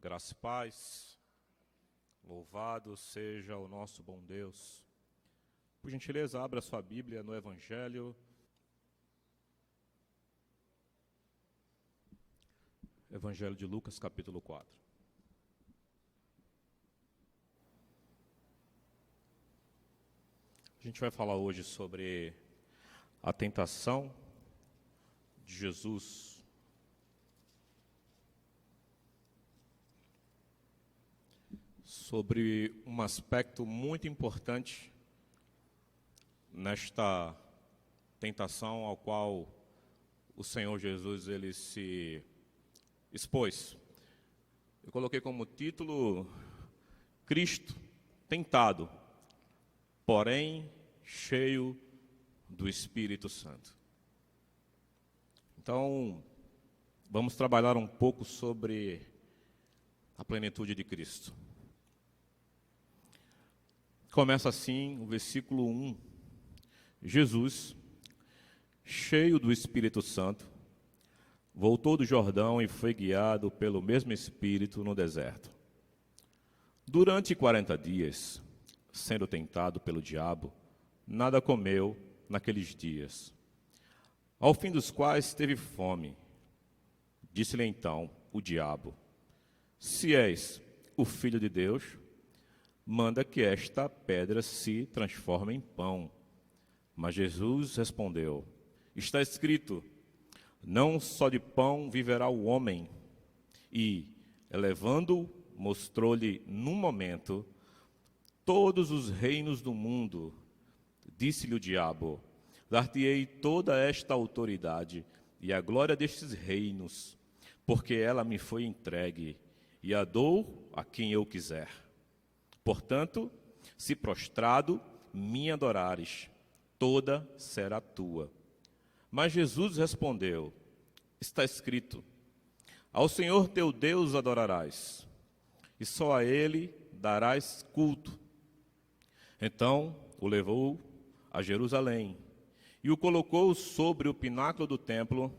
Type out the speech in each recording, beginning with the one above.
Graça e paz, louvado seja o nosso bom Deus. Por gentileza, abra sua Bíblia no Evangelho de Lucas, capítulo 4. A gente vai falar hoje sobre a tentação de Jesus. Sobre um aspecto muito importante nesta tentação ao qual o Senhor Jesus ele se expôs. Eu coloquei como título Cristo tentado, porém cheio do Espírito Santo. Então, vamos trabalhar um pouco sobre a plenitude de Cristo. Começa assim o versículo 1. Jesus, cheio do Espírito Santo, voltou do Jordão e foi guiado pelo mesmo Espírito no deserto. Durante 40 dias, sendo tentado pelo diabo, nada comeu naqueles dias, ao fim dos quais teve fome. Disse-lhe então o diabo: se és o Filho de Deus, manda que esta pedra se transforme em pão. Mas Jesus respondeu: está escrito, não só de pão viverá o homem. E, elevando-o, mostrou-lhe num momento todos os reinos do mundo. Disse-lhe o diabo: dar-te-ei toda esta autoridade e a glória destes reinos, porque ela me foi entregue, e a dou a quem eu quiser. Portanto, se prostrado me adorares, toda será tua. Mas Jesus respondeu: está escrito, ao Senhor teu Deus adorarás, e só a Ele darás culto. Então o levou a Jerusalém, e o colocou sobre o pináculo do templo,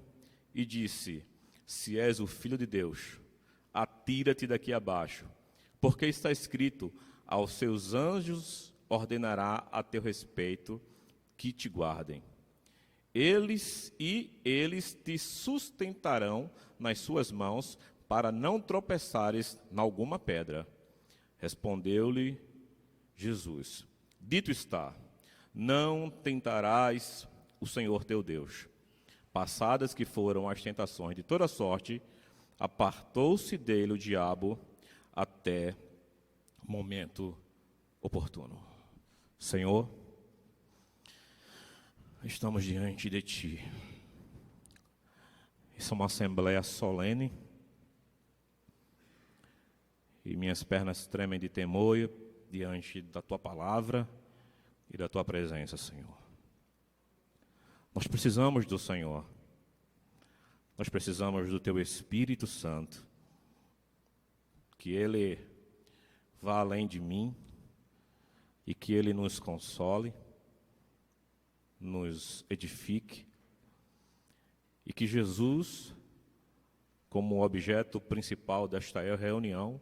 e disse: se és o Filho de Deus, atira-te daqui abaixo, porque está escrito, aos seus anjos ordenará a teu respeito que te guardem. Eles te sustentarão nas suas mãos, para não tropeçares em alguma pedra. Respondeu-lhe Jesus: dito está, não tentarás o Senhor teu Deus. Passadas que foram as tentações de toda sorte, apartou-se dele o diabo até momento oportuno. Senhor, estamos diante de Ti. Isso é uma assembleia solene, e minhas pernas tremem de temor diante da Tua palavra e da Tua presença, Senhor. Nós precisamos do Senhor. Nós precisamos do Teu Espírito Santo, que Ele vá além de mim e que Ele nos console, nos edifique, e que Jesus, como objeto principal desta reunião,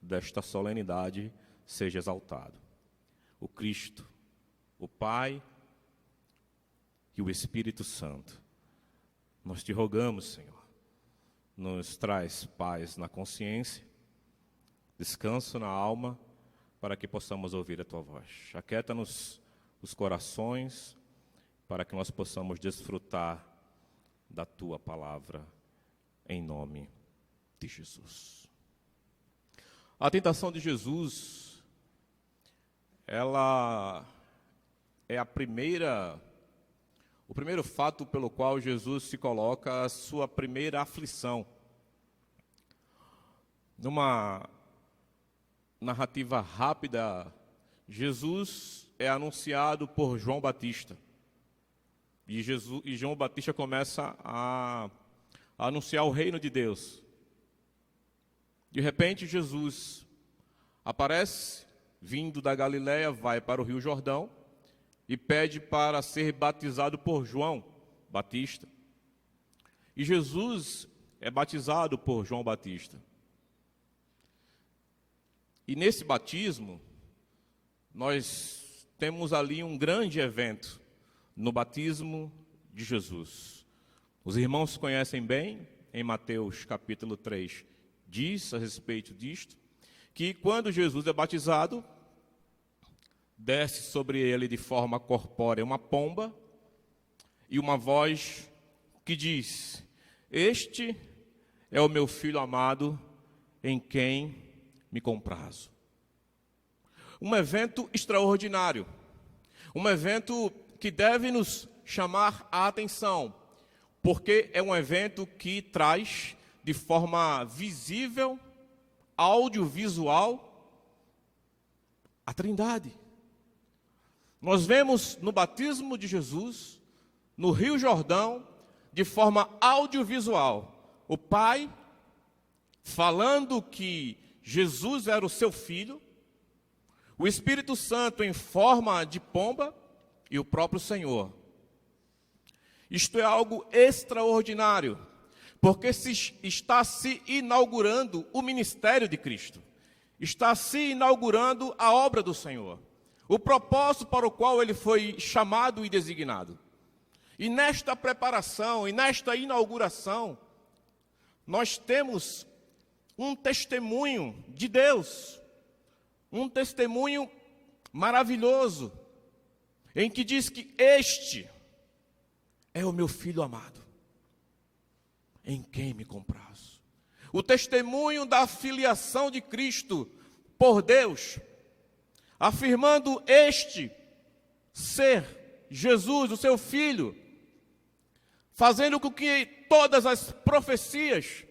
desta solenidade, seja exaltado. O Cristo, o Pai e o Espírito Santo. Nós te rogamos, Senhor, nos traz paz na consciência, descanso na alma, para que possamos ouvir a Tua voz. Aquieta-nos os corações, para que nós possamos desfrutar da Tua palavra, em nome de Jesus. A tentação de Jesus, ela é o primeiro fato pelo qual Jesus se coloca a sua primeira aflição. Numa narrativa rápida, Jesus é anunciado por João Batista. E João Batista começa a anunciar o reino de Deus. De repente, Jesus aparece, vindo da Galileia, vai para o Rio Jordão e pede para ser batizado por João Batista. E Jesus é batizado por João Batista. E nesse batismo, nós temos ali um grande evento no batismo de Jesus. Os irmãos conhecem bem, em Mateus capítulo 3, diz a respeito disto, que quando Jesus é batizado, desce sobre ele de forma corpórea uma pomba e uma voz que diz: este é o meu filho amado, em quem me comprazo. Um evento extraordinário, um evento que deve nos chamar a atenção, porque é um evento que traz de forma visível, audiovisual, a Trindade. Nós vemos no batismo de Jesus, no Rio Jordão, de forma audiovisual, o Pai falando que Jesus era o seu filho, o Espírito Santo em forma de pomba e o próprio Senhor. Isto é algo extraordinário, porque está se inaugurando o ministério de Cristo, está se inaugurando a obra do Senhor, o propósito para o qual ele foi chamado e designado. E nesta preparação, e nesta inauguração, nós temos um testemunho de Deus, um testemunho maravilhoso, em que diz que este é o meu filho amado, em quem me comprazo. O testemunho da filiação de Cristo por Deus, afirmando este ser Jesus, o seu filho, fazendo com que todas as profecias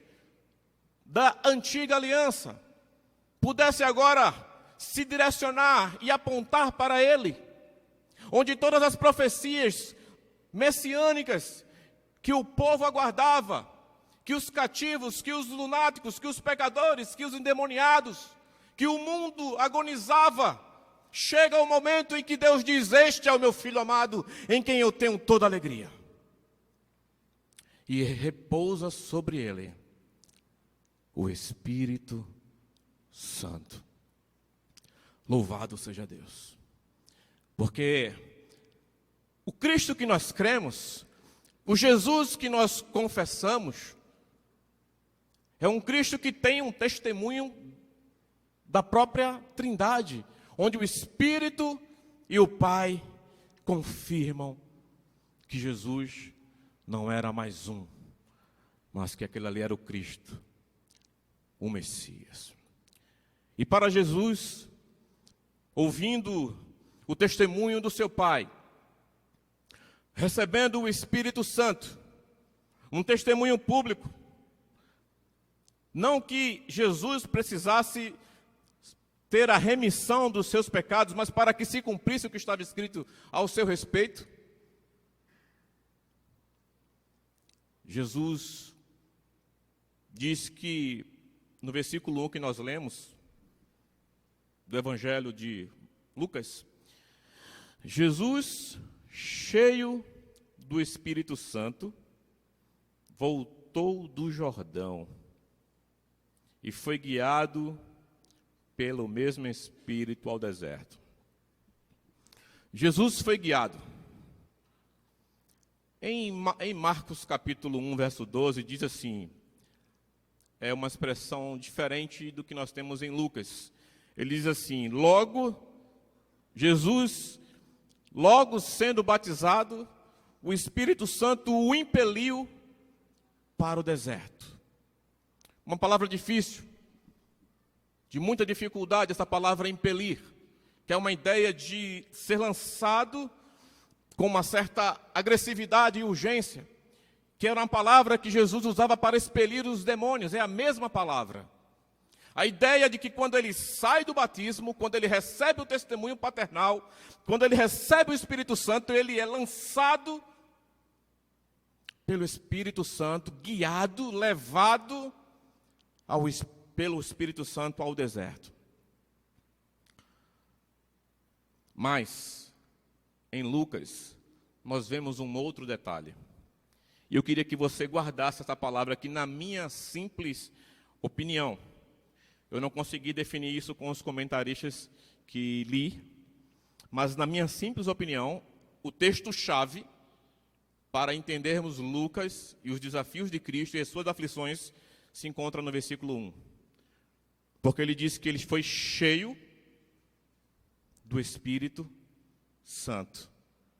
da antiga aliança pudesse agora se direcionar e apontar para ele, onde todas as profecias messiânicas que o povo aguardava, que os cativos, que os lunáticos, que os pecadores, que os endemoniados, que o mundo agonizava, chega o momento em que Deus diz: este é o meu filho amado, em quem eu tenho toda alegria. E repousa sobre ele o Espírito Santo. Louvado seja Deus. Porque o Cristo que nós cremos, o Jesus que nós confessamos, é um Cristo que tem um testemunho da própria Trindade, onde o Espírito e o Pai confirmam que Jesus não era mais um, mas que aquele ali era o Cristo, o Messias. E para Jesus, ouvindo o testemunho do seu Pai, recebendo o Espírito Santo, um testemunho público, não que Jesus precisasse ter a remissão dos seus pecados, mas para que se cumprisse o que estava escrito ao seu respeito, Jesus diz que, no versículo 1 que nós lemos, do Evangelho de Lucas, Jesus, cheio do Espírito Santo, voltou do Jordão e foi guiado pelo mesmo Espírito ao deserto. Jesus foi guiado. Em Marcos capítulo 1, verso 12, diz assim, é uma expressão diferente do que nós temos em Lucas. Ele diz assim: logo, Jesus, logo sendo batizado, o Espírito Santo o impeliu para o deserto. Uma palavra difícil, de muita dificuldade, essa palavra impelir, que é uma ideia de ser lançado com uma certa agressividade e urgência, que era uma palavra que Jesus usava para expelir os demônios, é a mesma palavra. A ideia de que quando ele sai do batismo, quando ele recebe o testemunho paternal, quando ele recebe o Espírito Santo, ele é lançado pelo Espírito Santo, guiado, levado pelo Espírito Santo ao deserto. Mas, em Lucas, nós vemos um outro detalhe. E eu queria que você guardasse essa palavra aqui na minha simples opinião. Eu não consegui definir isso com os comentaristas que li, mas na minha simples opinião, o texto-chave para entendermos Lucas e os desafios de Cristo e as suas aflições se encontra no versículo 1. Porque ele diz que ele foi cheio do Espírito Santo.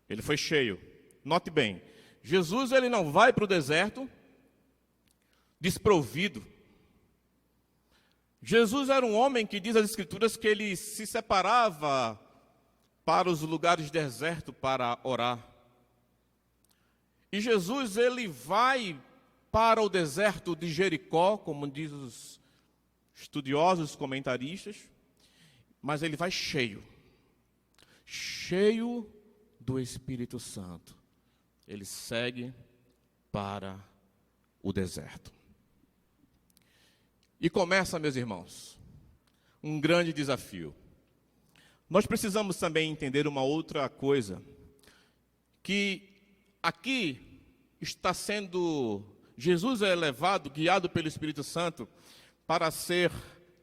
Ele foi cheio. Note bem, Jesus ele não vai para o deserto desprovido. Jesus era um homem que diz as Escrituras que ele se separava para os lugares desertos para orar. E Jesus ele vai para o deserto de Jericó, como diz os estudiosos, comentaristas, mas ele vai cheio do Espírito Santo. Ele segue para o deserto. E começa, meus irmãos, um grande desafio. Nós precisamos também entender uma outra coisa, que aqui está sendo, Jesus é levado, guiado pelo Espírito Santo, para ser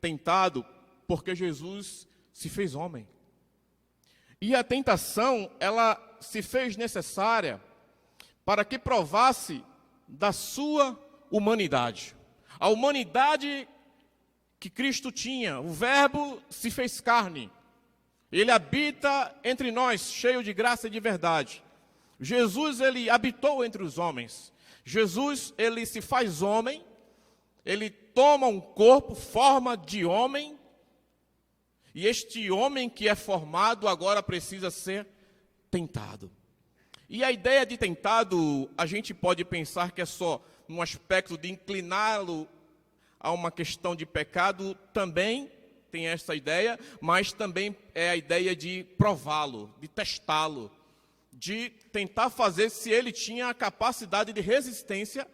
tentado, porque Jesus se fez homem. E a tentação, ela se fez necessária para que provasse da sua humanidade. A humanidade que Cristo tinha, o Verbo se fez carne. Ele habita entre nós, cheio de graça e de verdade. Jesus, ele habitou entre os homens. Jesus, ele se faz homem, ele toma um corpo, forma de homem, e este homem que é formado agora precisa ser tentado. E a ideia de tentado, a gente pode pensar que é só no aspecto de incliná-lo a uma questão de pecado, também tem essa ideia, mas também é a ideia de prová-lo, de testá-lo, de tentar fazer se ele tinha a capacidade de resistência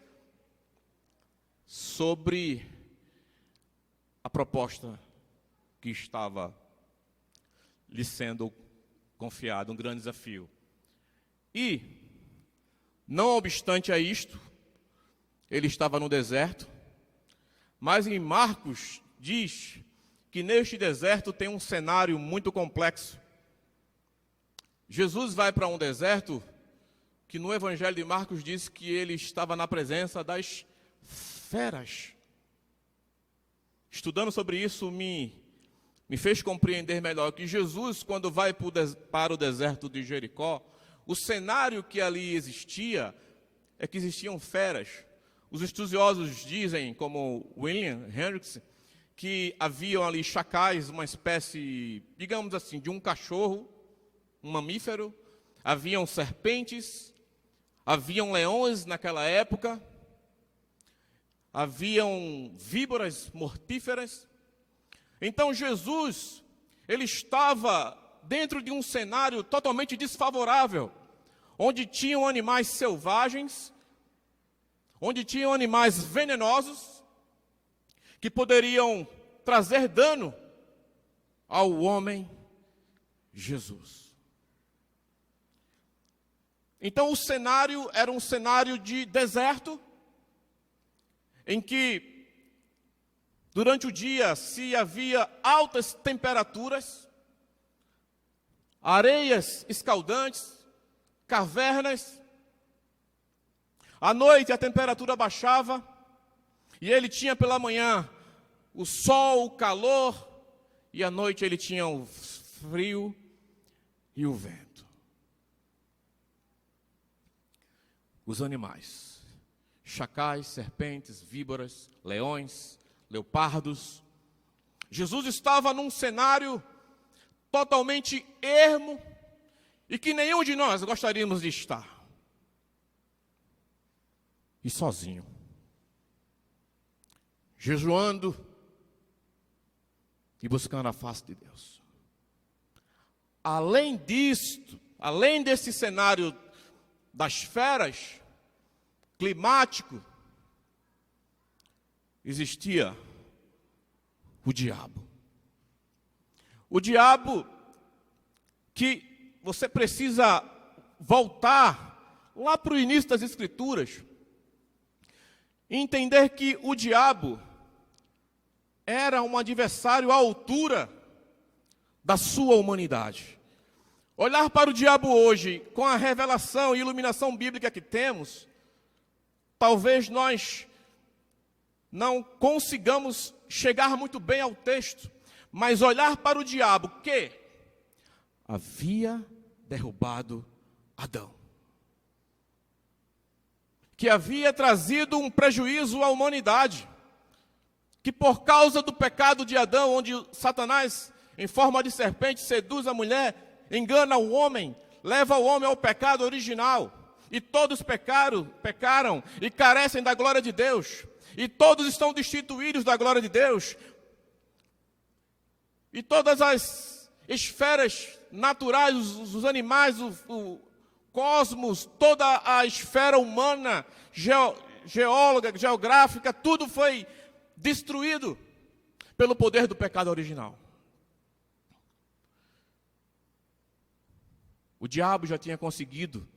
sobre a proposta que estava lhe sendo confiada, um grande desafio. E, não obstante a isto, ele estava no deserto, mas em Marcos diz que neste deserto tem um cenário muito complexo. Jesus vai para um deserto que no Evangelho de Marcos diz que ele estava na presença das feras. Estudando sobre isso, me fez compreender melhor que Jesus, quando vai para o deserto de Jericó, o cenário que ali existia é que existiam feras. Os estudiosos dizem, como William Hendricks, que haviam ali chacais, uma espécie, digamos assim, de um cachorro, um mamífero. Haviam serpentes, haviam leões naquela época, haviam víboras mortíferas. Então Jesus, ele estava dentro de um cenário totalmente desfavorável, onde tinham animais selvagens, onde tinham animais venenosos, que poderiam trazer dano ao homem Jesus. Então o cenário era um cenário de deserto, em que durante o dia se havia altas temperaturas, areias escaldantes, cavernas. À noite a temperatura baixava, e ele tinha pela manhã o sol, o calor, e à noite ele tinha o frio e o vento. Os animais, chacais, serpentes, víboras, leões, leopardos. Jesus estava num cenário totalmente ermo e que nenhum de nós gostaríamos de estar. E sozinho, jejuando e buscando a face de Deus. Além disto, além desse cenário das feras, climático, existia o diabo. O diabo que você precisa voltar lá para o início das Escrituras e entender que o diabo, era um adversário à altura da sua humanidade. Olhar para o diabo hoje, com a revelação e iluminação bíblica que temos, talvez nós não consigamos chegar muito bem ao texto, mas olhar para o diabo que havia derrubado Adão, que havia trazido um prejuízo à humanidade, que por causa do pecado de Adão, onde Satanás, em forma de serpente, seduz a mulher, engana o homem, leva o homem ao pecado original, e todos pecaram e carecem da glória de Deus, e todos estão destituídos da glória de Deus, e todas as esferas naturais, os animais, o cosmos, toda a esfera humana, geográfica, tudo foi destruído pelo poder do pecado original. O diabo já tinha conseguido,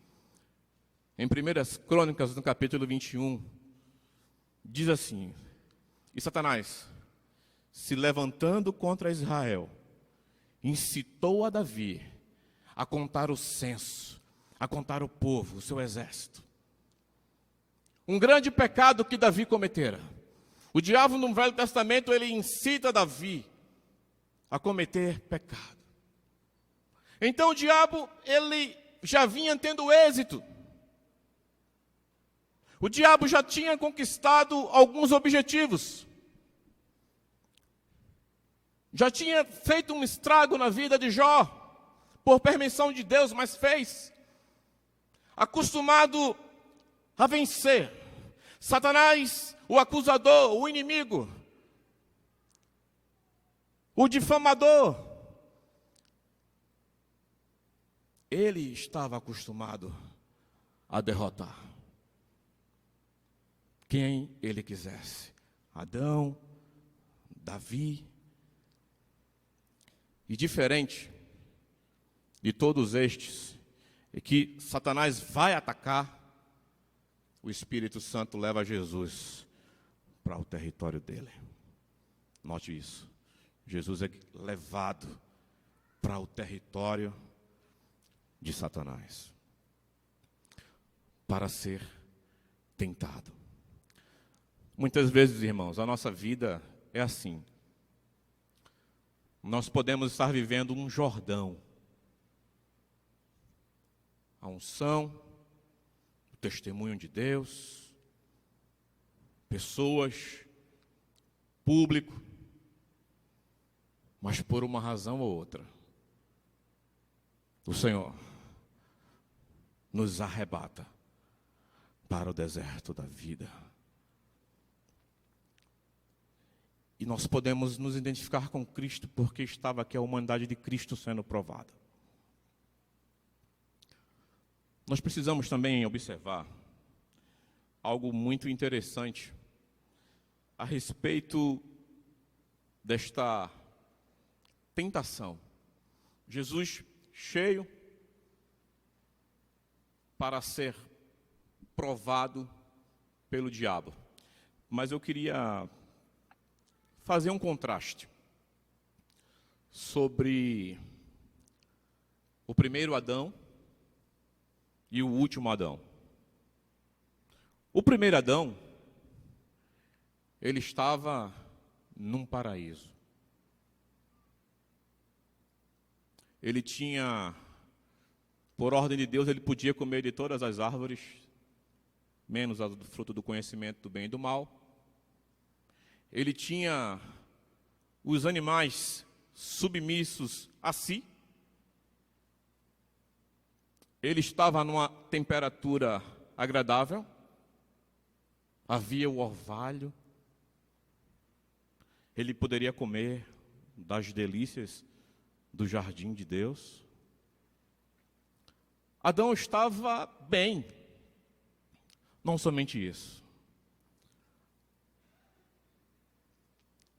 em 1 Crônicas, no capítulo 21, diz assim: e Satanás, se levantando contra Israel, incitou a Davi a contar o censo, a contar o povo, o seu exército. Um grande pecado que Davi cometera. O diabo no Velho Testamento, ele incita Davi a cometer pecado. Então o diabo, ele já vinha tendo êxito. O diabo já tinha conquistado alguns objetivos. Já tinha feito um estrago na vida de Jó, por permissão de Deus, mas fez. Acostumado a vencer. Satanás, o acusador, o inimigo, o difamador, ele estava acostumado a derrotar quem ele quisesse. Adão, Davi. E diferente de todos estes, é que Satanás vai atacar, o Espírito Santo leva Jesus para o território dele. Note isso. Jesus é levado para o território de Satanás para ser tentado. Muitas vezes, irmãos, a nossa vida é assim. Nós podemos estar vivendo um Jordão. A unção, o testemunho de Deus, pessoas, público, mas por uma razão ou outra, o Senhor nos arrebata para o deserto da vida. E nós podemos nos identificar com Cristo porque estava aqui a humanidade de Cristo sendo provada. Nós precisamos também observar algo muito interessante a respeito desta tentação. Jesus cheio para ser provado pelo diabo. Mas eu queria fazer um contraste sobre o primeiro Adão e o último Adão. O primeiro Adão, ele estava num paraíso. Ele tinha, por ordem de Deus, ele podia comer de todas as árvores, menos a do fruto do conhecimento do bem e do mal. Ele tinha os animais submissos a si. Ele estava numa temperatura agradável. Havia o orvalho. Ele poderia comer das delícias do jardim de Deus. Adão estava bem. Não somente isso.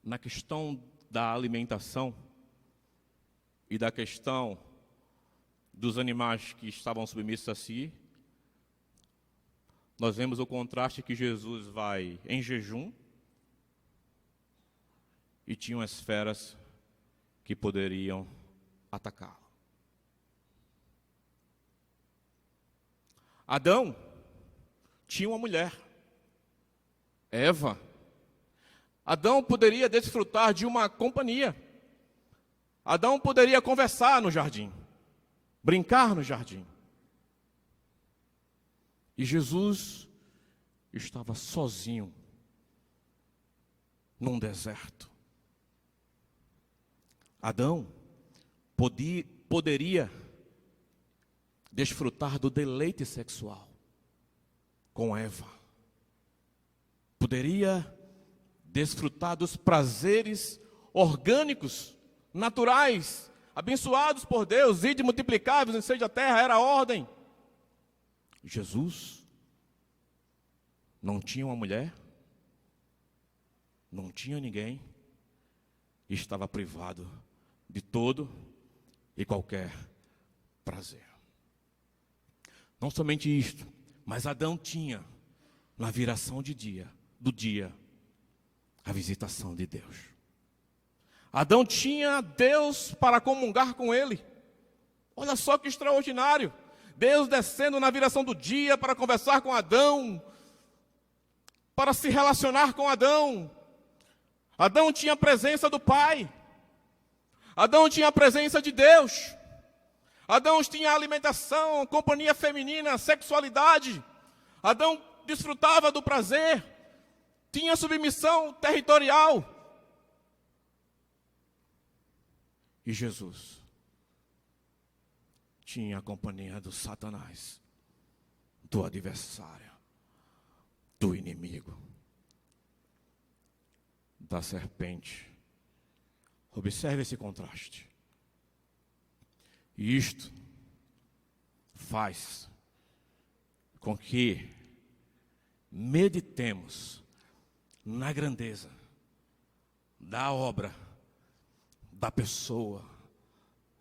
Na questão da alimentação e da questão dos animais que estavam submissos a si, nós vemos o contraste que Jesus vai em jejum e tinham as feras que poderiam atacá-lo. Adão tinha uma mulher, Eva. Adão poderia desfrutar de uma companhia. Adão poderia conversar no jardim, brincar no jardim. E Jesus estava sozinho num deserto. Adão poderia desfrutar do deleite sexual com Eva. Poderia desfrutar dos prazeres orgânicos, naturais, abençoados por Deus, ide multiplicáveis, enchei a terra, era a ordem. Jesus não tinha uma mulher, não tinha ninguém, e estava privado de todo e qualquer prazer. Não somente isto, mas Adão tinha, na viração do dia, a visitação de Deus. Adão tinha Deus para comungar com ele. Olha só que extraordinário. Deus descendo na viração do dia para conversar com Adão, para se relacionar com Adão. Adão tinha a presença do Pai. Adão tinha a presença de Deus. Adão tinha alimentação, companhia feminina, sexualidade. Adão desfrutava do prazer. Tinha submissão territorial. E Jesus tinha a companhia do Satanás, do adversário, do inimigo, da serpente. Observe esse contraste. E isto faz com que meditemos na grandeza da obra, da pessoa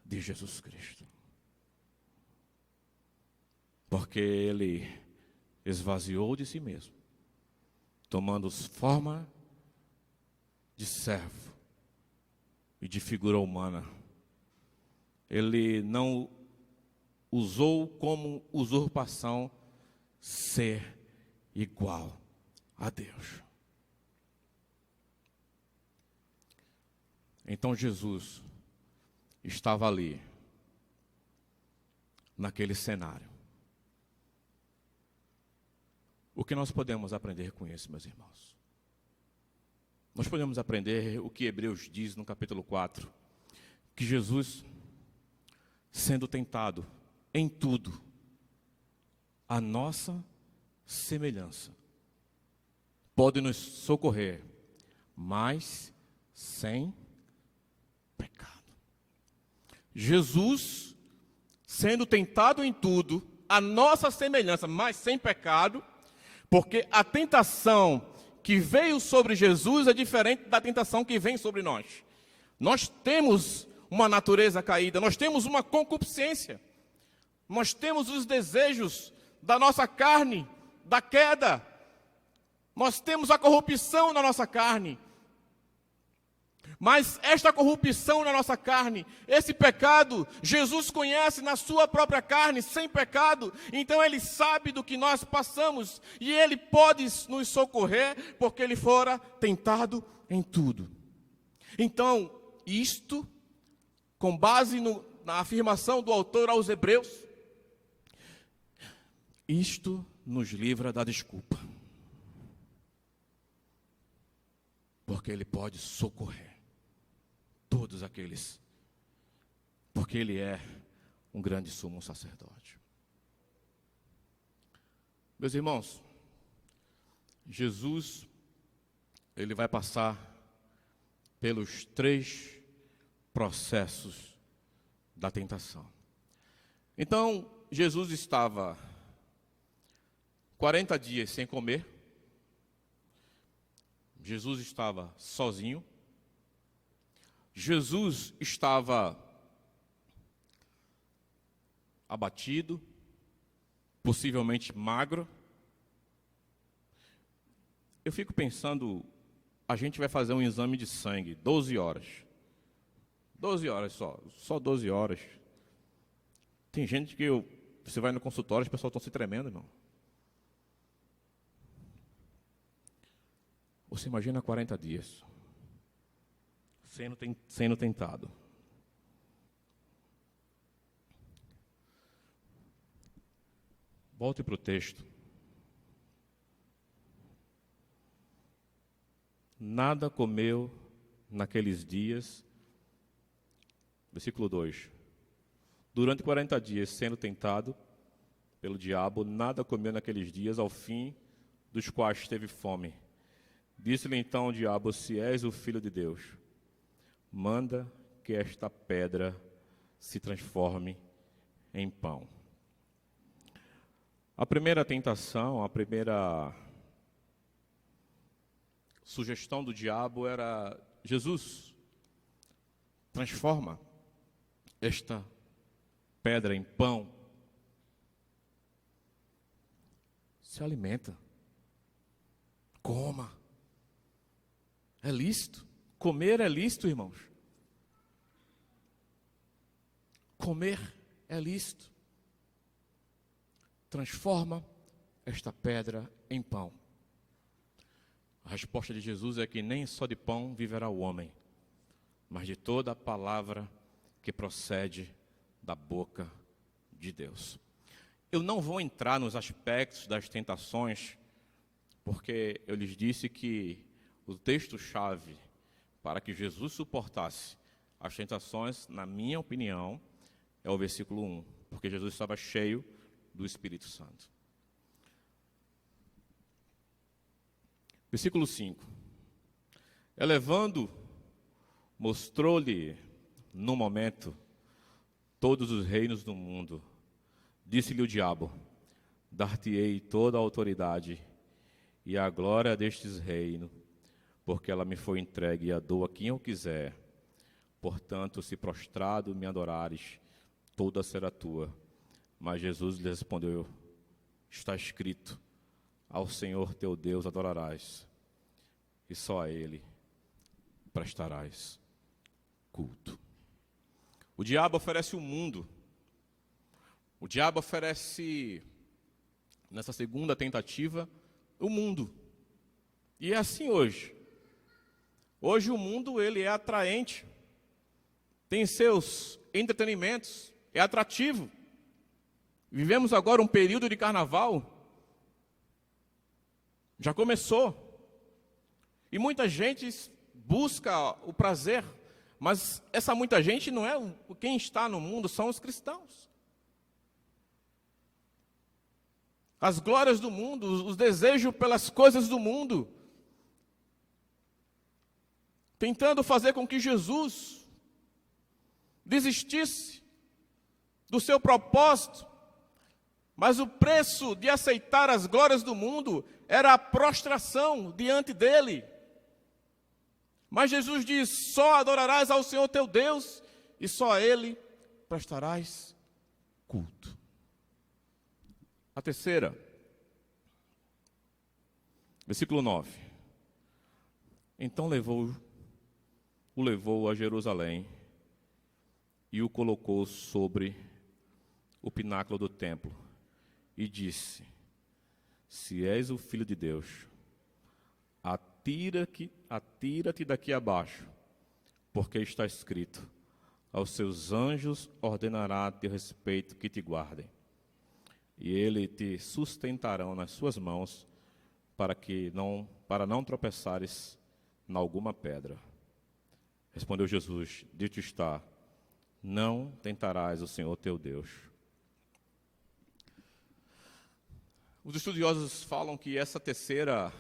de Jesus Cristo. Porque Ele esvaziou de si mesmo, tomando forma de servo e de figura humana. Ele não usou como usurpação ser igual a Deus. Então Jesus estava ali, naquele cenário. O que nós podemos aprender com isso, meus irmãos? Nós podemos aprender o que Hebreus diz no capítulo 4, que Jesus, sendo tentado em tudo, a nossa semelhança, pode nos socorrer, mas sem pecado. Jesus, sendo tentado em tudo, a nossa semelhança, mas sem pecado, porque a tentação que veio sobre Jesus é diferente da tentação que vem sobre nós. Nós temos uma natureza caída, nós temos uma concupiscência, nós temos os desejos da nossa carne, da queda, nós temos a corrupção na nossa carne. Mas esta corrupção na nossa carne, esse pecado, Jesus conhece na sua própria carne, sem pecado. Então Ele sabe do que nós passamos e Ele pode nos socorrer, porque Ele fora tentado em tudo. Então, isto, com base na afirmação do autor aos Hebreus, isto nos livra da desculpa. Porque Ele pode socorrer todos aqueles, porque Ele é um grande sumo sacerdote. Meus irmãos, Jesus, Ele vai passar pelos 3 processos da tentação. Então, Jesus estava 40 dias sem comer, Jesus estava sozinho, Jesus estava abatido, possivelmente magro. Eu fico pensando a gente vai fazer um exame de sangue, 12 horas. 12 horas só 12 horas. Tem gente que você vai no consultório, os pessoal estão se tremendo, irmão. Você imagina 40 dias, sendo tentado. Volte para o texto. Nada comeu naqueles dias. Versículo 2. Durante 40 dias, sendo tentado pelo diabo, nada comeu naqueles dias, ao fim dos quais teve fome. Disse-lhe então o diabo: se és o Filho de Deus, manda que esta pedra se transforme em pão. A primeira tentação, a primeira sugestão do diabo era: Jesus, transforma esta pedra em pão. Se alimenta. Coma. É lícito. Comer é lícito, irmãos. Comer é lícito. Transforma esta pedra em pão. A resposta de Jesus é que nem só de pão viverá o homem, mas de toda a palavra que procede da boca de Deus. Eu não vou entrar nos aspectos das tentações, porque eu lhes disse que o texto-chave para que Jesus suportasse as tentações, na minha opinião, é o versículo 1, porque Jesus estava cheio do Espírito Santo. Versículo 5. Elevando, mostrou-lhe, no momento, todos os reinos do mundo. Disse-lhe o diabo: dar-te-ei toda a autoridade e a glória destes reinos, porque ela me foi entregue e a dou a quem eu quiser. Portanto, se prostrado me adorares, toda será tua. Mas Jesus lhe respondeu: está escrito, ao Senhor teu Deus adorarás, e só a Ele prestarás culto. O diabo oferece o mundo. O diabo oferece, nessa segunda tentativa, o mundo. E é assim hoje. Hoje o mundo, ele é atraente. Tem seus entretenimentos, é atrativo. Vivemos agora um período de carnaval. Já começou. E muita gente busca o prazer, mas essa muita gente não é quem está no mundo, são os cristãos. As glórias do mundo, os desejos pelas coisas do mundo, tentando fazer com que Jesus desistisse do seu propósito, mas o preço de aceitar as glórias do mundo era a prostração diante dele. Mas Jesus diz: só adorarás ao Senhor teu Deus, e só a Ele prestarás culto. A terceira, versículo 9. Então o levou a Jerusalém e o colocou sobre o pináculo do templo e disse: se és o Filho de Deus, atira-te daqui abaixo, porque está escrito: aos seus anjos ordenará a teu respeito que te guardem, e ele te sustentarão nas suas mãos, para não tropeçares em alguma pedra. Respondeu Jesus: dito está, não tentarás o Senhor teu Deus. Os estudiosos falam que essa terceira,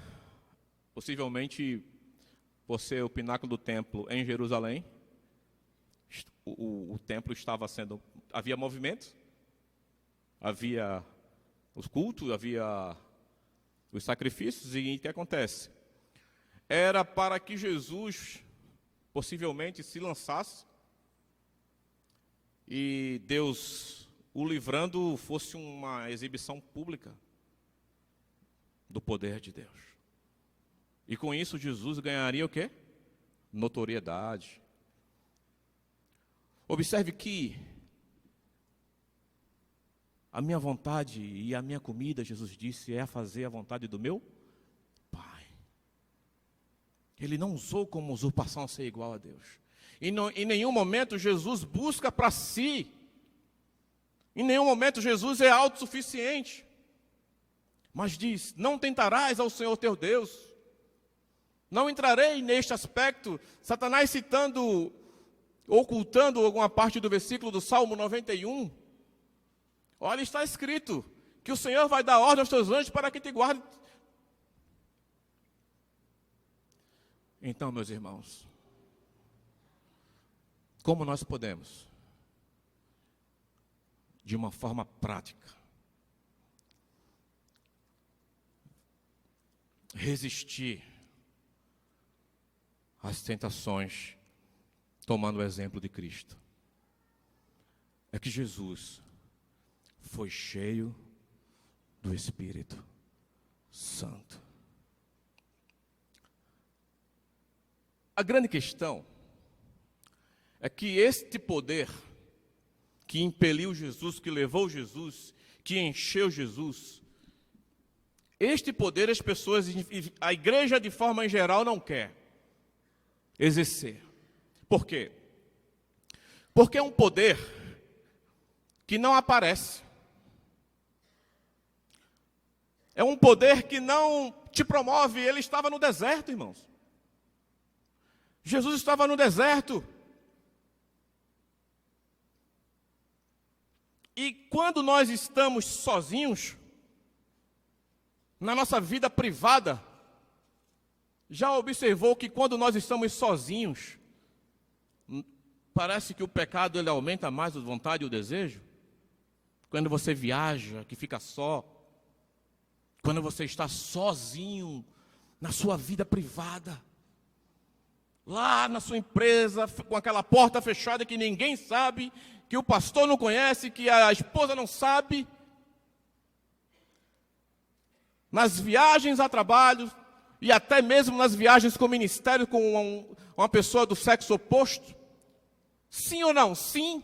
possivelmente por ser o pináculo do templo em Jerusalém, o templo estava sendo, havia movimento, havia os cultos, havia os sacrifícios, e o que acontece? Era para que Jesus possivelmente se lançasse e Deus o livrando fosse uma exibição pública do poder de Deus. E com isso Jesus ganharia o quê? Notoriedade. Observe que a minha vontade e a minha comida, Jesus disse, é fazer a vontade do meu Pai. Ele não usou como usurpação ser igual a Deus. E em nenhum momento Jesus busca para si. Em nenhum momento Jesus é autossuficiente. Mas diz, não tentarás ao Senhor teu Deus. Não entrarei neste aspecto. Satanás citando, ocultando alguma parte do versículo do Salmo 91. Olha, está escrito que o Senhor vai dar ordem aos teus anjos para que te guardem. Então, meus irmãos, como nós podemos, de uma forma prática, resistir às tentações, tomando o exemplo de Cristo? É que Jesus foi cheio do Espírito Santo. A grande questão é que este poder que impeliu Jesus, que levou Jesus, que encheu Jesus, este poder as pessoas, a igreja de forma em geral não quer exercer. Por quê? Porque é um poder que não aparece. É um poder que não te promove. Ele estava no deserto, irmãos. Jesus estava no deserto. E quando nós estamos sozinhos, na nossa vida privada, já observou que quando nós estamos sozinhos, parece que o pecado ele aumenta mais a vontade e o desejo? Quando você viaja, que fica só, quando você está sozinho na sua vida privada, lá na sua empresa, com aquela porta fechada que ninguém sabe, que o pastor não conhece, que a esposa não sabe, nas viagens a trabalho, e até mesmo nas viagens com o ministério, com uma pessoa do sexo oposto, sim ou não? Sim.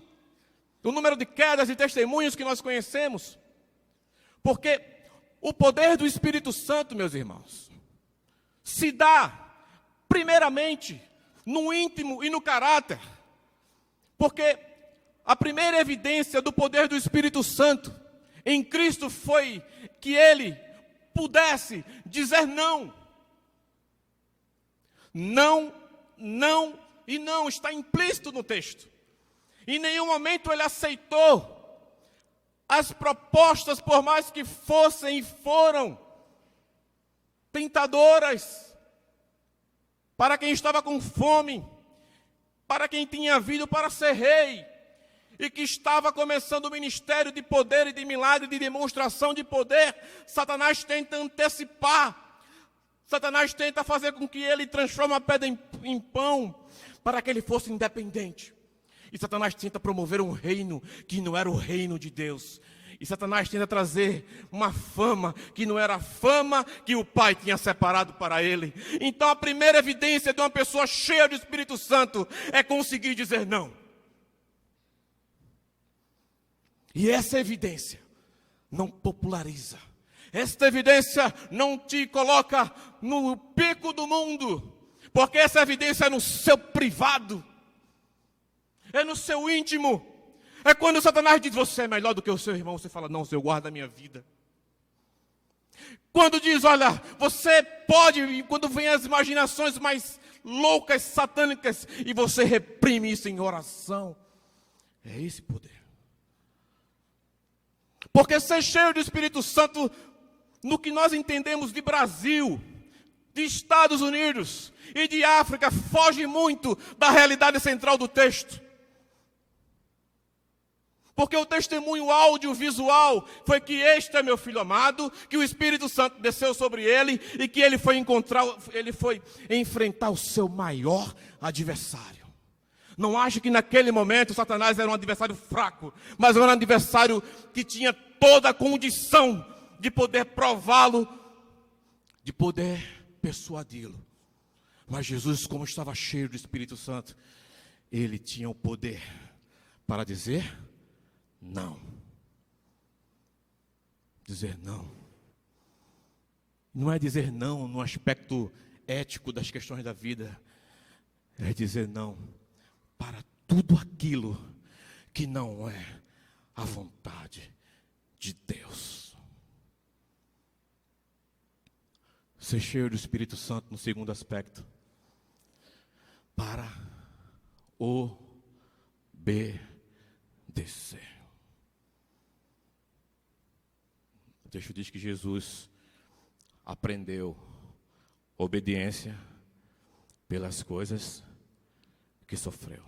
O número de quedas e testemunhos que nós conhecemos, porque o poder do Espírito Santo, meus irmãos, se dá primeiramente no íntimo e no caráter, porque a primeira evidência do poder do Espírito Santo em Cristo foi que ele pudesse dizer não. Não, não e não, está implícito no texto. Em nenhum momento ele aceitou as propostas, por mais que fossem e foram tentadoras, para quem estava com fome, para quem tinha vindo para ser rei, e que estava começando o ministério de poder e de milagre, de demonstração de poder. Satanás tenta antecipar, Satanás tenta fazer com que ele transforme a pedra em pão, para que ele fosse independente. E Satanás tenta promover um reino que não era o reino de Deus. E Satanás tenta trazer uma fama que não era a fama que o Pai tinha separado para ele. Então a primeira evidência de uma pessoa cheia do Espírito Santo é conseguir dizer não. E essa evidência não populariza. Esta evidência não te coloca no pico do mundo. Porque essa evidência é no seu privado. É no seu íntimo. É quando Satanás diz, você é melhor do que o seu irmão. Você fala, não, Senhor, guarda a minha vida. Quando diz, olha, você pode, e quando vem as imaginações mais loucas, satânicas, e você reprime isso em oração. É esse poder. Porque ser cheio do Espírito Santo, no que nós entendemos de Brasil, de Estados Unidos e de África, foge muito da realidade central do texto. Porque o testemunho audiovisual foi que este é meu filho amado, que o Espírito Santo desceu sobre ele e que ele foi enfrentar o seu maior adversário. Não acho que naquele momento Satanás era um adversário fraco, mas era um adversário que tinha toda a condição de poder prová-lo, de poder persuadi-lo. Mas Jesus, como estava cheio do Espírito Santo, ele tinha o poder para dizer não. Dizer não. Não é dizer não no aspecto ético das questões da vida. É dizer não para tudo aquilo que não é a vontade de Deus. Ser cheio do Espírito Santo no segundo aspecto. Para obedecer. O texto diz que Jesus aprendeu obediência pelas coisas que sofreu.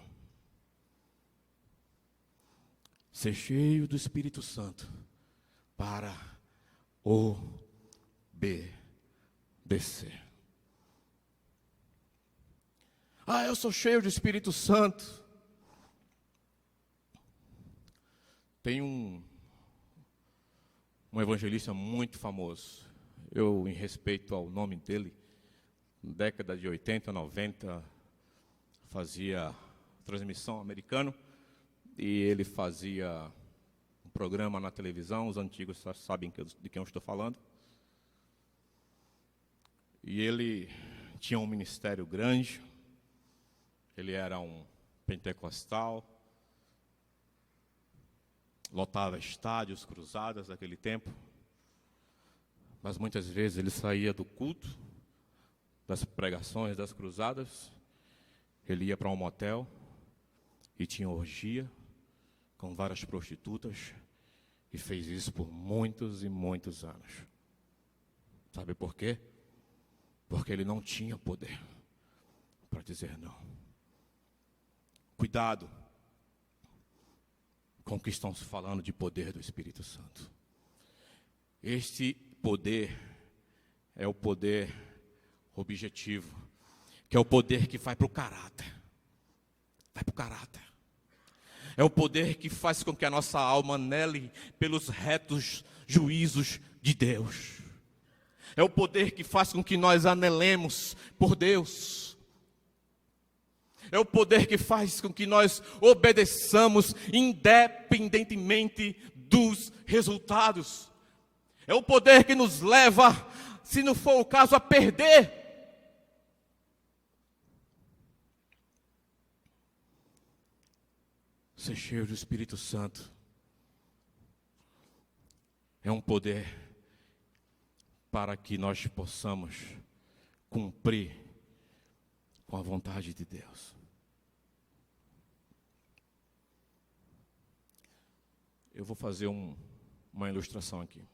Ser cheio do Espírito Santo para obedecer. Eu sou cheio do Espírito Santo. Tem um evangelista muito famoso. Eu, em respeito ao nome dele, na década de 80, 90, fazia transmissão americano. E ele fazia um programa na televisão. Os antigos sabem de quem eu estou falando. E ele tinha um ministério grande. Ele era um pentecostal, lotava estádios, cruzadas daquele tempo, mas muitas vezes ele saía do culto, das pregações, das cruzadas, ele ia para um motel e tinha orgia com várias prostitutas e fez isso por muitos e muitos anos. Sabe por quê? Porque ele não tinha poder para dizer não. Cuidado com o que estão se falando de poder do Espírito Santo. Este poder é o poder objetivo, que é o poder que vai para o caráter. Vai para o caráter. É o poder que faz com que a nossa alma anele pelos retos juízos de Deus. É o poder que faz com que nós anelemos por Deus. É o poder que faz com que nós obedeçamos independentemente dos resultados. É o poder que nos leva, se não for o caso, a perder. Ser cheio do Espírito Santo é um poder para que nós possamos cumprir com a vontade de Deus. Eu vou fazer uma ilustração aqui.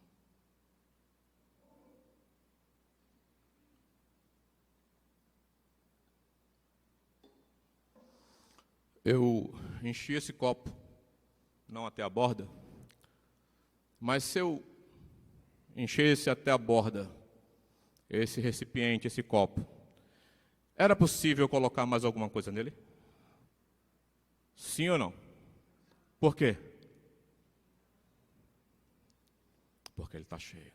Eu enchi esse copo, não até a borda, mas se eu enchesse até a borda, esse recipiente, esse copo, era possível colocar mais alguma coisa nele? Sim ou não? Por quê? Porque ele está cheio.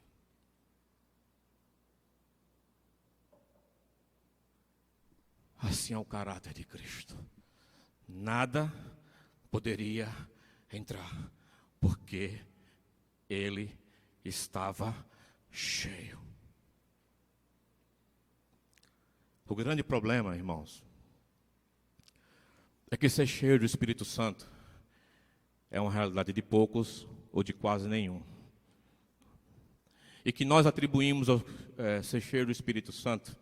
Assim é o caráter de Cristo. Nada poderia entrar, porque ele estava cheio. O grande problema, irmãos, é que ser cheio do Espírito Santo é uma realidade de poucos ou de quase nenhum. E que nós atribuímos ao ser cheio do Espírito Santo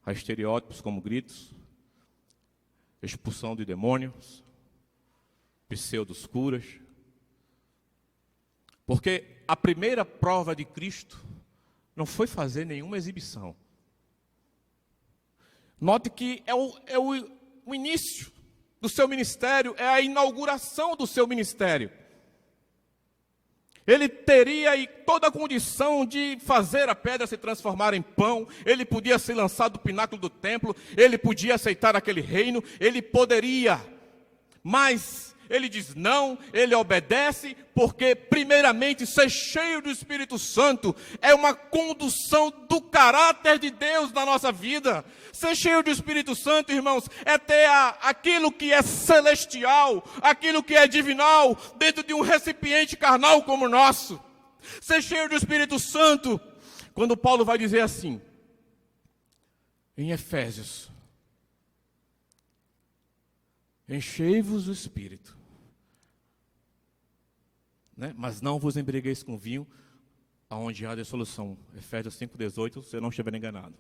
a estereótipos como gritos, expulsão de demônios, pseudos curas. Porque a primeira prova de Cristo não foi fazer nenhuma exibição. Note que é o início do seu ministério, é a inauguração do seu ministério. Ele teria aí toda a condição de fazer a pedra se transformar em pão, ele podia ser lançado do pináculo do templo, ele podia aceitar aquele reino, ele poderia, mas Ele diz não, ele obedece, porque primeiramente ser cheio do Espírito Santo é uma condução do caráter de Deus na nossa vida. Ser cheio do Espírito Santo, irmãos, é ter aquilo que é celestial, aquilo que é divinal, dentro de um recipiente carnal como o nosso. Ser cheio do Espírito Santo, quando Paulo vai dizer assim, em Efésios, enchei-vos do Espírito, né? Mas não vos embriagueis com vinho, aonde há dissolução. Efésios 5,18, se eu não estiver enganado.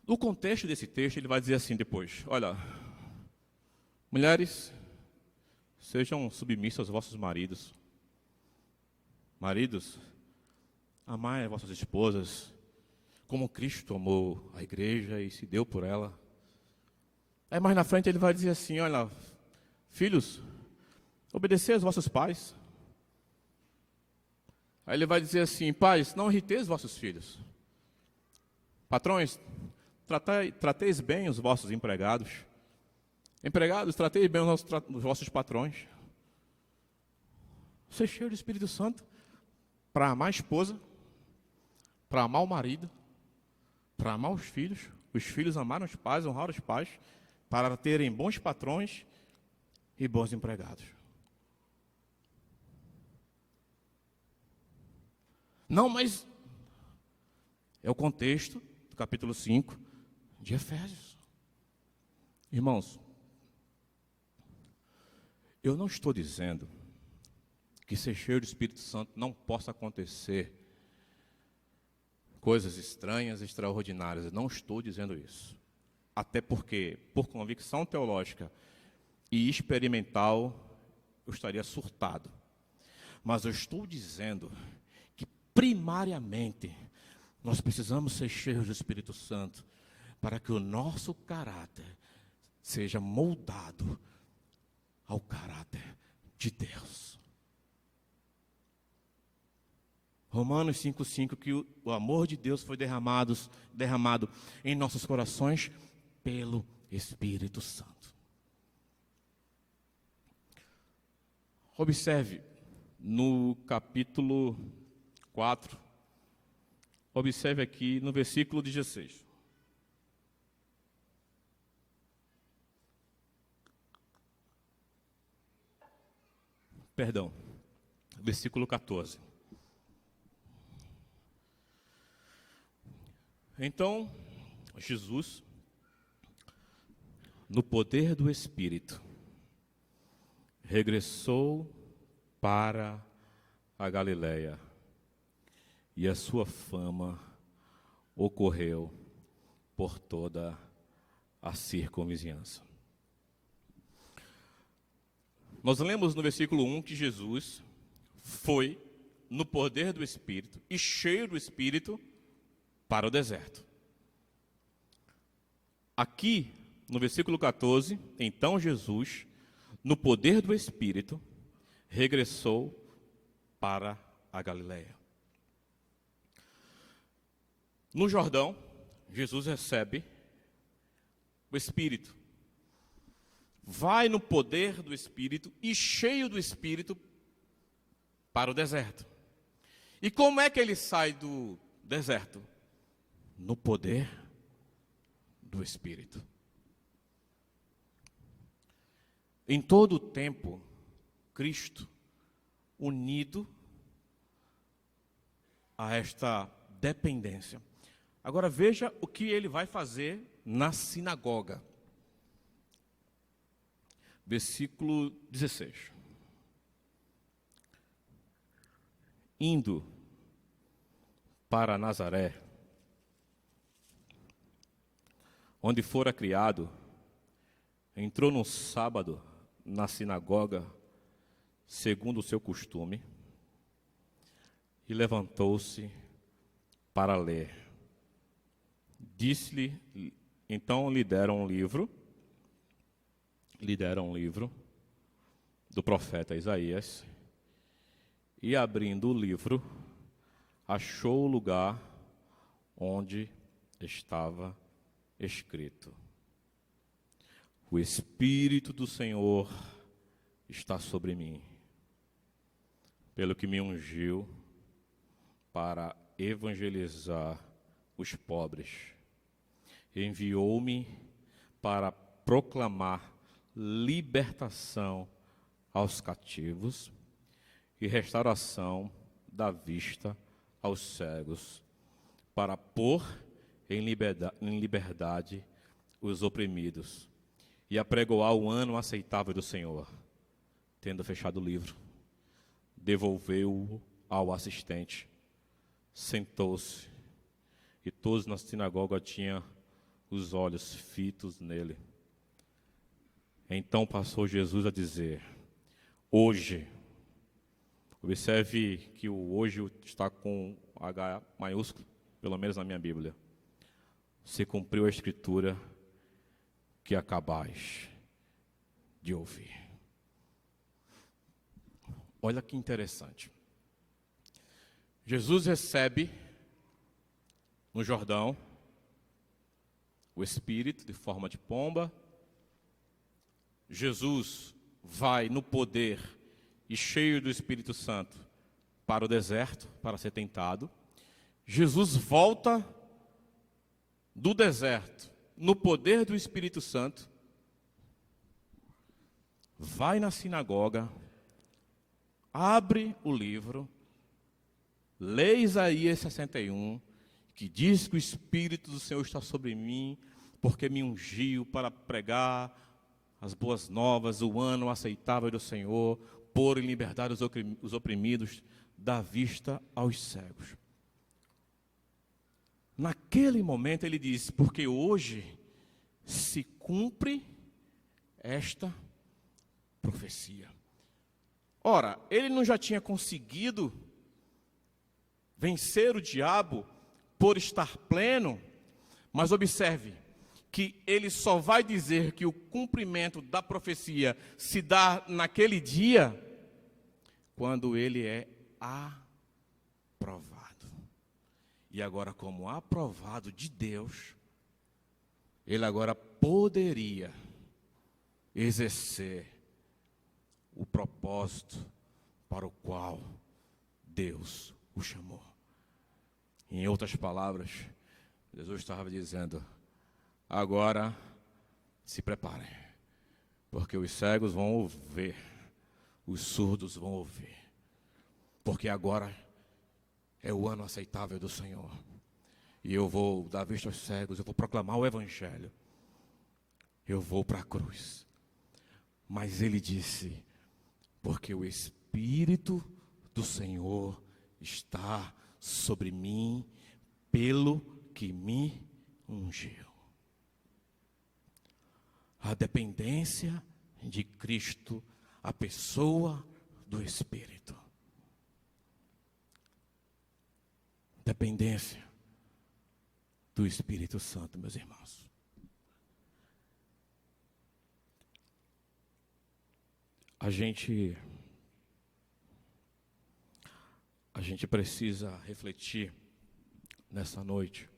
No contexto desse texto, ele vai dizer assim depois, olha, mulheres, sejam submissas aos vossos maridos. Maridos, amai as vossas esposas, como Cristo amou a igreja e se deu por ela. Aí mais na frente ele vai dizer assim, olha, filhos, obedecei aos vossos pais. Aí ele vai dizer assim, pais, não irriteis os vossos filhos. Patrões, trateis bem os vossos empregados. Empregados, trateis bem os vossos patrões. Ser cheio do Espírito Santo para amar a esposa, para amar o marido, para amar os filhos amarem os pais, honrar os pais, para terem bons patrões e bons empregados. Não, mas é o contexto do capítulo 5 de Efésios. Irmãos, eu não estou dizendo que ser cheio do Espírito Santo não possa acontecer coisas estranhas, extraordinárias. Eu não estou dizendo isso. Até porque, por convicção teológica e experimental, eu estaria surtado. Mas eu estou dizendo que, primariamente, nós precisamos ser cheios do Espírito Santo para que o nosso caráter seja moldado ao caráter de Deus. Romanos 5,5, que o amor de Deus foi derramado em nossos corações pelo Espírito Santo. Observe no capítulo 4, observe aqui no versículo 16. Perdão, versículo 14. Então, Jesus, no poder do Espírito, regressou para a Galileia, e a sua fama ocorreu por toda a circunvizinhança. Nós lemos no versículo 1 que Jesus foi, no poder do Espírito, e cheio do Espírito, para o deserto. Aqui, no versículo 14, então Jesus, no poder do Espírito, regressou para a Galileia. No Jordão, Jesus recebe o Espírito. Vai no poder do Espírito e cheio do Espírito para o deserto. E como é que ele sai do deserto? No poder do Espírito. Em todo o tempo, Cristo, unido a esta dependência. Agora veja o que ele vai fazer na sinagoga. Versículo 16. Indo para Nazaré, onde fora criado, entrou no sábado na sinagoga, segundo o seu costume, e levantou-se para ler. Disse-lhe, então lhe deram um livro do profeta Isaías, e abrindo o livro, achou o lugar onde estava escrito: o Espírito do Senhor está sobre mim, pelo que me ungiu para evangelizar os pobres. Enviou-me para proclamar libertação aos cativos e restauração da vista aos cegos, para pôr em liberdade os oprimidos e apregoar o ano aceitável do Senhor. Tendo fechado o livro, devolveu-o ao assistente, sentou-se, e todos na sinagoga tinham os olhos fitos nele. Então passou Jesus a dizer: hoje, observe que o hoje está com H maiúsculo, pelo menos na minha Bíblia, se cumpriu a escritura que acabais de ouvir. Olha que interessante. Jesus recebe no Jordão o Espírito de forma de pomba. Jesus vai no poder e cheio do Espírito Santo para o deserto, para ser tentado. Jesus volta do deserto no poder do Espírito Santo, vai na sinagoga, abre o livro, lê Isaías 61, que diz que o Espírito do Senhor está sobre mim, porque me ungiu para pregar as boas novas, o ano aceitável do Senhor, pôr em liberdade os oprimidos, dar vista aos cegos. Naquele momento ele diz: porque hoje se cumpre esta profecia. Ora, ele não já tinha conseguido vencer o diabo por estar pleno? Mas observe que ele só vai dizer que o cumprimento da profecia se dá naquele dia quando ele é aprovado. E agora, como aprovado de Deus, ele agora poderia exercer o propósito para o qual Deus o chamou. Em outras palavras, Jesus estava dizendo: agora se preparem, porque os cegos vão ver, os surdos vão ouvir, porque agora é o ano aceitável do Senhor, e eu vou dar vista aos cegos, eu vou proclamar o Evangelho, eu vou para a cruz. Mas ele disse: porque o Espírito do Senhor está sobre mim, pelo que me ungiu. A dependência de Cristo, a pessoa do Espírito. Dependência do Espírito Santo, meus irmãos. A gente precisa refletir nessa noite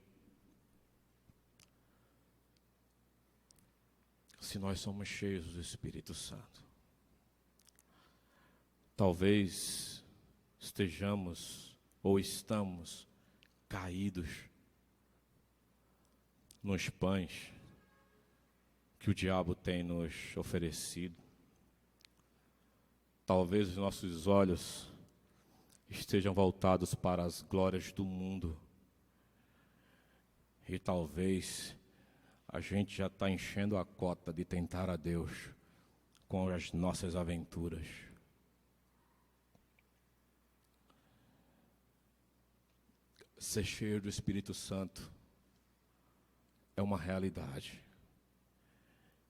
se nós somos cheios do Espírito Santo. Talvez estejamos ou estamos caídos nos pães que o diabo tem nos oferecido. Talvez os nossos olhos estejam voltados para as glórias do mundo. E talvez a gente já está enchendo a cota de tentar a Deus com as nossas aventuras. Ser cheio do Espírito Santo é uma realidade.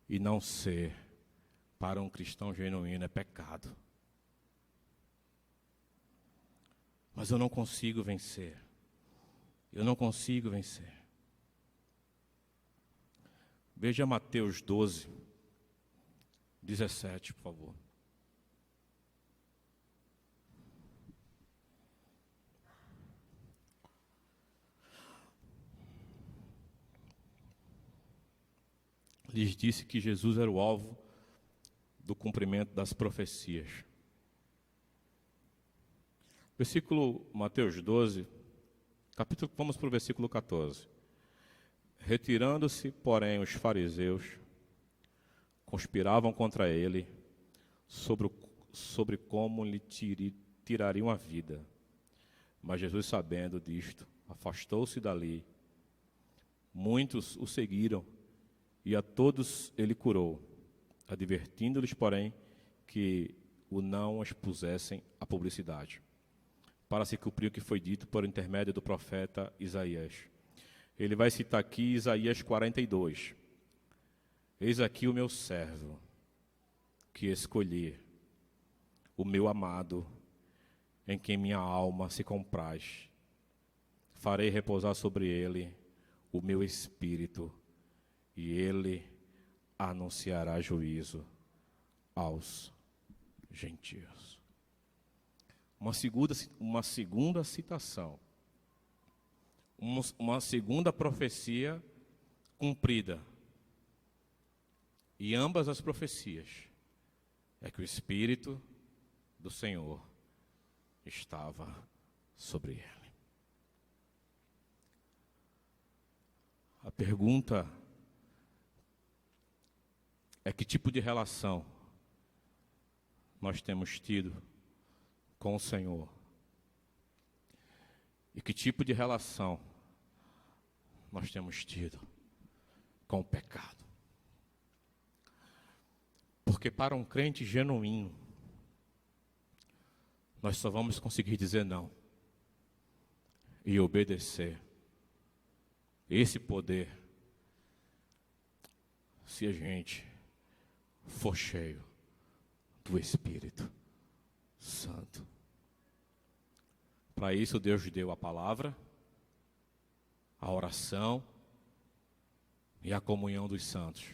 E não ser, para um cristão genuíno, é pecado. Mas eu não consigo vencer. Eu não consigo vencer. Veja Mateus 12, 17, por favor. lhes disse que Jesus era o alvo do cumprimento das profecias. Versículo Mateus 12, vamos para o versículo 14. Retirando-se, porém, os fariseus, conspiravam contra ele sobre como lhe tirariam a vida. Mas Jesus, sabendo disto, afastou-se dali. Muitos o seguiram, e a todos ele curou, advertindo-lhes, porém, que o não expusessem à publicidade, para se cumprir o que foi dito por intermédio do profeta Isaías. Ele vai citar aqui Isaías 42. Eis aqui o meu servo, que escolhi, o meu amado, em quem minha alma se compraz. Farei repousar sobre ele o meu espírito, e ele anunciará juízo aos gentios. Uma segunda citação, uma segunda profecia cumprida. E ambas as profecias é que o Espírito do Senhor estava sobre ele. A pergunta é: que tipo de relação nós temos tido com o Senhor? E que tipo de relação nós temos tido com o pecado? Porque para um crente genuíno, nós só vamos conseguir dizer não e obedecer esse poder se a gente for cheio do Espírito Santo. Para isso Deus deu a palavra, a oração e a comunhão dos santos.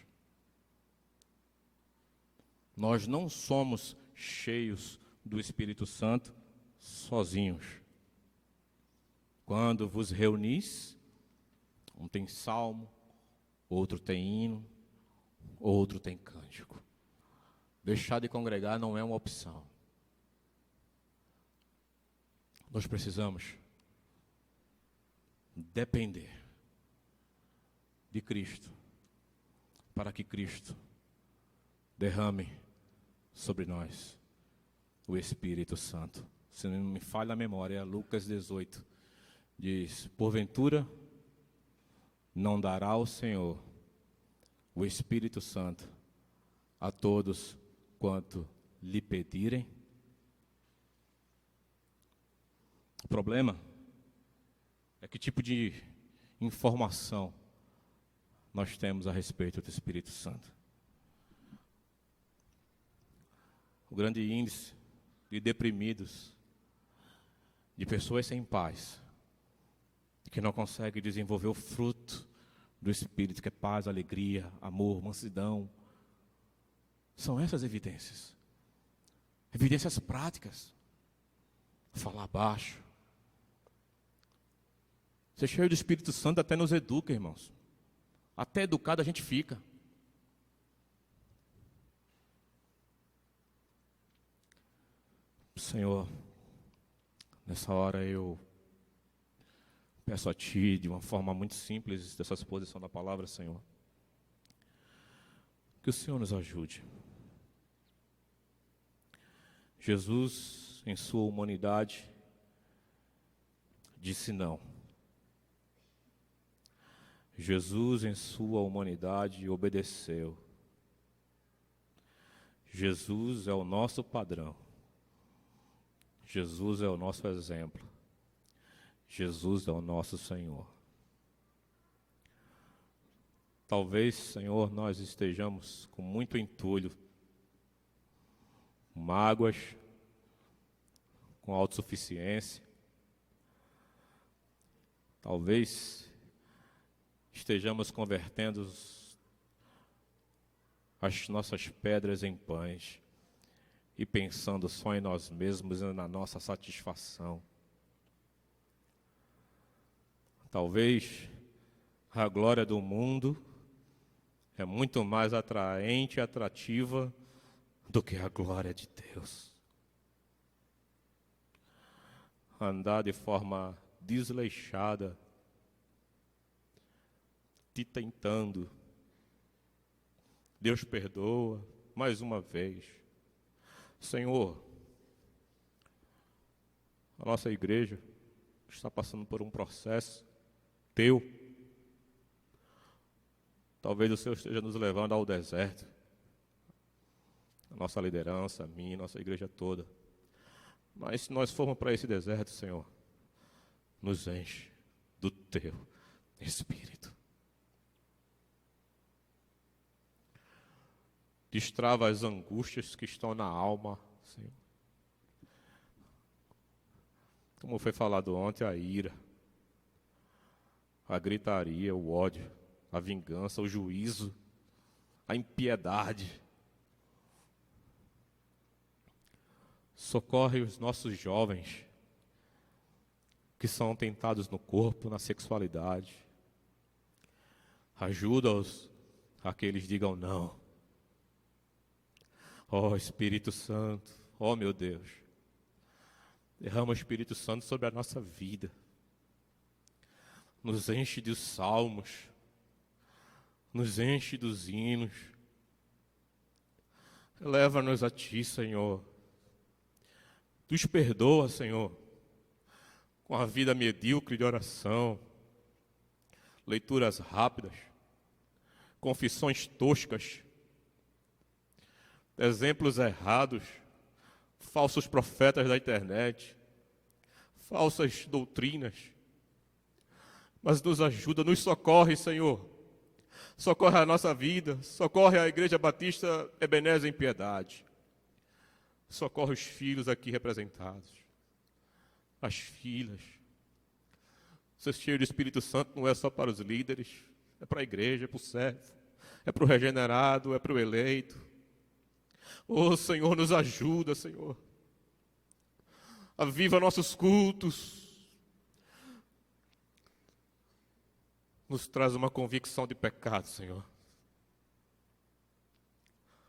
Nós não somos cheios do Espírito Santo sozinhos. Quando vos reunis, um tem salmo, outro tem hino, outro tem cântico. Deixar de congregar não é uma opção. Nós precisamos depender de Cristo, para que Cristo derrame sobre nós o Espírito Santo. Se não me falha a memória, Lucas 18 diz: porventura não dará o Senhor o Espírito Santo a todos quanto lhe pedirem? O problema é que tipo de informação nós temos a respeito do Espírito Santo. O grande índice de deprimidos, de pessoas sem paz, que não conseguem desenvolver o fruto do Espírito, que é paz, alegria, amor, mansidão. São essas evidências. Evidências práticas. Falar baixo. Ser cheio do Espírito Santo até nos educa, irmãos. Até educado a gente fica. Senhor, nessa hora eu peço a Ti, de uma forma muito simples, dessa exposição da palavra, Senhor, que o Senhor nos ajude. Jesus, em sua humanidade, disse não. Jesus, em sua humanidade, obedeceu. Jesus é o nosso padrão. Jesus é o nosso exemplo. Jesus é o nosso Senhor. Talvez, Senhor, nós estejamos com muito entulho, com mágoas, com autossuficiência. Talvez estejamos convertendo as nossas pedras em pães e pensando só em nós mesmos e na nossa satisfação. Talvez a glória do mundo é muito mais atraente e atrativa do que a glória de Deus. Andar de forma desleixada, te tentando. Deus perdoa mais uma vez. Senhor, a nossa igreja está passando por um processo teu. Talvez o Senhor esteja nos levando ao deserto. A nossa liderança, a minha, a nossa igreja toda. Mas se nós formos para esse deserto, Senhor, nos enche do teu Espírito. Destrava as angústias que estão na alma, Senhor. Como foi falado ontem, a ira, a gritaria, o ódio, a vingança, o juízo, a impiedade. Socorre os nossos jovens que são tentados no corpo, na sexualidade. Ajuda-os a que eles digam não. Ó Espírito Santo, ó meu Deus, derrama o Espírito Santo sobre a nossa vida. Nos enche dos salmos, nos enche dos hinos. Leva-nos a Ti, Senhor. Nos perdoa, Senhor, com a vida medíocre de oração, leituras rápidas, confissões toscas, exemplos errados, falsos profetas da internet, falsas doutrinas. Mas nos ajuda, nos socorre, Senhor. Socorre a nossa vida, socorre a Igreja Batista Ebenezer em Piedade. Socorre os filhos aqui representados, as filhas. Ser cheio do Espírito Santo não é só para os líderes, é para a igreja, é para o servo, é para o regenerado, é para o eleito. Oh, Senhor, nos ajuda, Senhor. Aviva nossos cultos. Nos traz uma convicção de pecado, Senhor.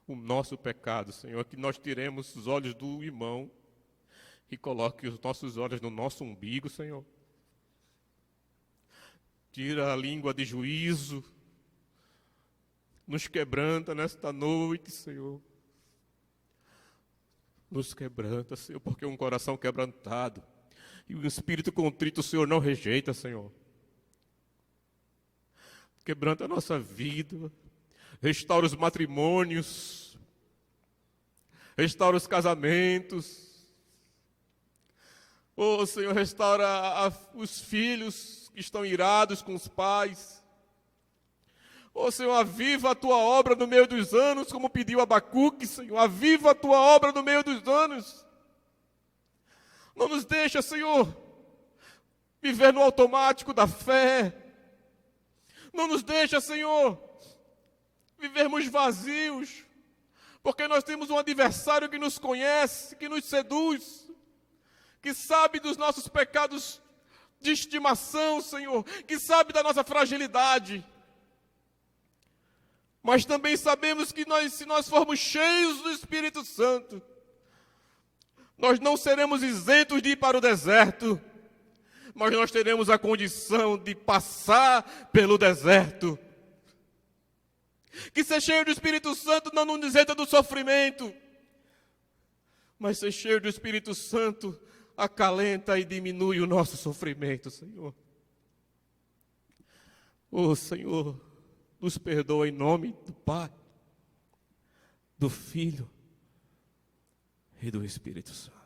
O nosso pecado, Senhor, que nós tiremos os olhos do irmão e coloque os nossos olhos no nosso umbigo, Senhor. Tira a língua de juízo. Nos quebranta nesta noite, Senhor. Nos quebranta, Senhor, porque um coração quebrantado e um espírito contrito o Senhor não rejeita, Senhor. Quebranta a nossa vida, restaura os matrimônios, restaura os casamentos. Oh, Senhor, restaura os filhos que estão irados com os pais. Oh, Senhor, aviva a Tua obra no meio dos anos, como pediu Abacuque, Senhor. Aviva a Tua obra no meio dos anos. Não nos deixa, Senhor, viver no automático da fé. Não nos deixa, Senhor, vivermos vazios, porque nós temos um adversário que nos conhece, que nos seduz, que sabe dos nossos pecados de estimação, Senhor, que sabe da nossa fragilidade. Mas também sabemos que se nós formos cheios do Espírito Santo, nós não seremos isentos de ir para o deserto, mas nós teremos a condição de passar pelo deserto. Que ser cheio do Espírito Santo não nos isenta do sofrimento, mas ser cheio do Espírito Santo acalenta e diminui o nosso sofrimento, Senhor. Oh, Senhor, nos perdoa em nome do Pai, do Filho e do Espírito Santo.